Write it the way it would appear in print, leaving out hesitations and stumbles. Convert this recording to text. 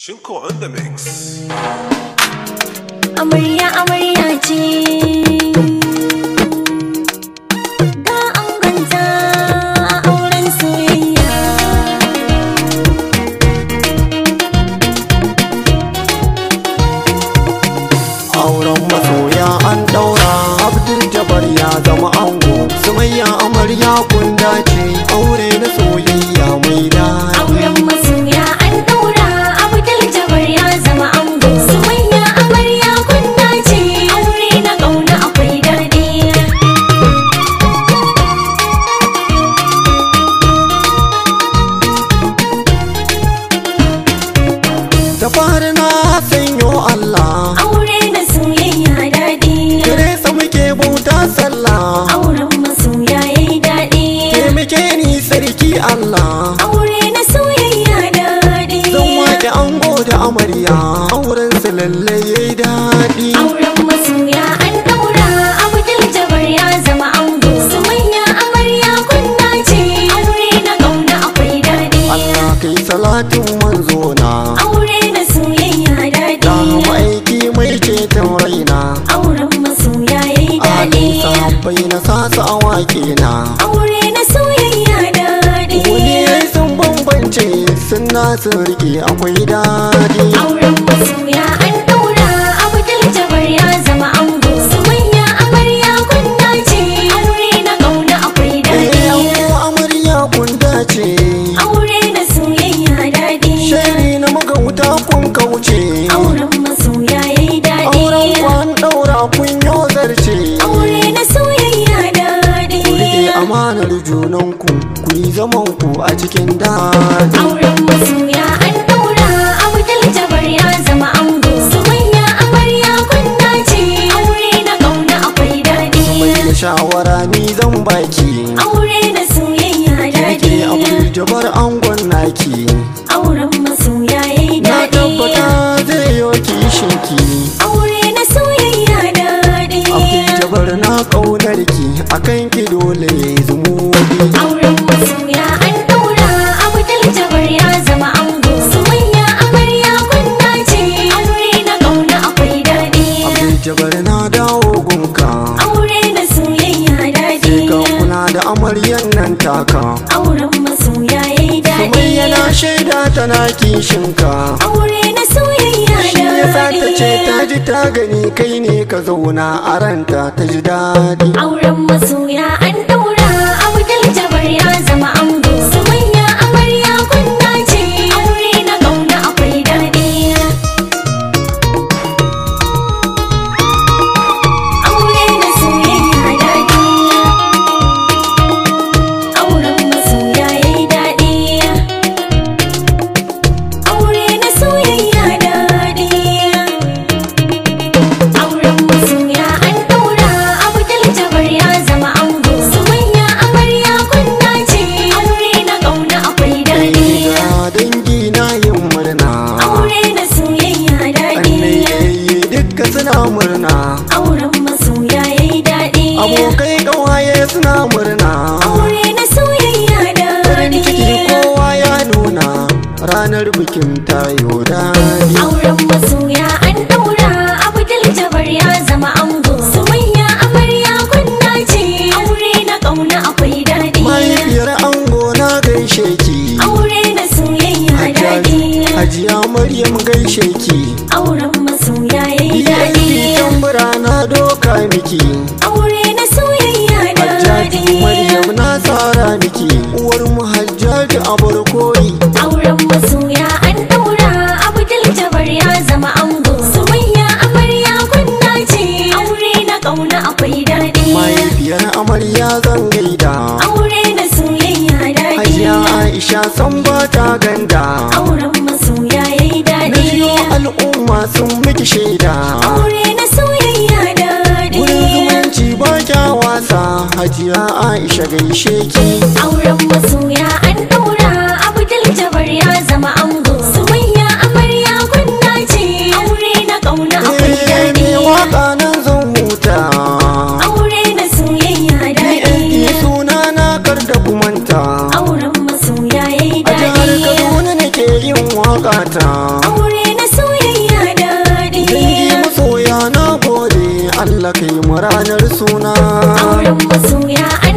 Shinko on the mix. Amarya amarya ce ga angonta a auren soyayya. Auren masoya an daura, Abdul Jabbar ya zama ango, Sumayya amarya kun dace, aure na soyayya mai daɗi. Auren masoya an daura, Abdul Jabbar ya zama ango, Sumayya amarya kun dace, aure na ƙauna akwai daɗi. Da fari na sanyo Allah, Aure na soyayya daɗi, gare sa muke bauta sallah. auren masoya yayi daɗi, Taimake ni sarki Allah, aure na soyayya daɗi. zan wake ango da amarya, auren su lalle yayi daɗi. Auren masoya an daura, Abdul Jabbar ya zama ango, Sumayya amarya kun dace, aure na ƙauna akwai daɗi. Allah kai salatin manzo na, Aure na soyayya daɗi, da aiki mai ceton raina. auren masoya yayi Ali daɗi, sahabbai na sasa a wake na, aure na soyayya daɗi. wani yayi sun bambance sun nasu rike akwai daɗi. Auren masoya an daura, Abdul Jabbar ya zama ango, Sumayya amarya kun dace, aure na ƙauna akwai daɗi. Ango amarya kun dace, Aure na soyayya daɗi, shari na magauta kun kauce, auren masoya yayi auren daɗi, kwan ɗaura kun yo zarce. aure na soyayya daɗi. Ku riƙe amanar junanku ku yi zamanku a cikin daji. Auren masoya an daura, Abdul Jabbar ya zama ango, Sumayya amarya kun dace, aure na ƙauna akwai daɗi. Mai da shawara ni zan baki, Aure na soyayya rike daɗi, Abdul Jabbar angon naki. auren masoya yayi Na daɗi, tabbata zai yo kishinki, aure na soyayya daɗi. Abdul Jabbar na ƙaunarki akan ki dole ya zumuɗi. Auren masoya an daura, Abdul Jabbar ya zama ango, Sumayya amarya kun dace, aure na ƙauna akwai daɗi. Abdul Jabbar na dawo gunka, Aure na soyayya daɗi, sai ka kula da amaryan nan taka. auren masoya yayi daɗi. Sumayya na shaida tana kishinka, Aure na soyayya shi yasa ta ce daɗi, ta ji ta gani kai ne ka zauna a ranta ta ji daɗi. auren masoya an daura, Abdul Jabbar ya zama ango, Sumayya amarya kun dace, aure na ƙauna akwai daɗi. Aure na soyayya daɗi, auren masoya yayi daɗi, aure na soyayya daɗi. Auren masoya an daura, Abdul Jabbar ya zama ango, Sumayya amarya kun dace, aure na ƙauna akwai daɗi. Ga dangi na yin murna, Aure na soyayya daɗi, annai yayi dukka suna murna, auren masoya yayi daɗi, abokai ƙawaye suna murna. aure na soyayya Farin ciki daɗi. kowa ya nuna, ranar bikin tayo daɗi. Auren masoya an daura, Abdul Jabbar ya zama ango, Sumayya amarya kun dace, aure na ƙauna akwai daɗi. Mahaifiyar ango na gaishe ki, Aure na soyayya daɗi, Hajiya Maryam gaishe ki, auren masoya yayi DSP daɗi, tambura na doka miki, aure na soyayya Hajjaji daɗi. Maryam na tsara miki, uwar mu Hajjaji a barkoyi. Auren masoya an daura, Abdul Jabbar ya zama ango, Sumayya amarya kun dace, aure na ƙauna akwai daɗi. Mahaifiyar amarya zan gaida, Aure na soyayya daɗi, Hajiya Aisha san ba ta ganda, auren masoya yayi na daɗi, jiyo al'umma sun miki shaida. aure na soyayya daɗi. Wurin zumunci ba kya wasa, Hajiya Aisha gaishe ki. Auren masoya an daura, Abdul Jabbar ya zama ango, Sumayya amarya kun dace, aure na ƙauna akwai daɗi. Ne waka nan zan huta, Aure na soyayya daɗi, suna na kar da kumanta. auren masoya yayi A jihar daɗi, Kaduna nake yin waka ta, aure Allah kai mu ranar suna. Auren masoya an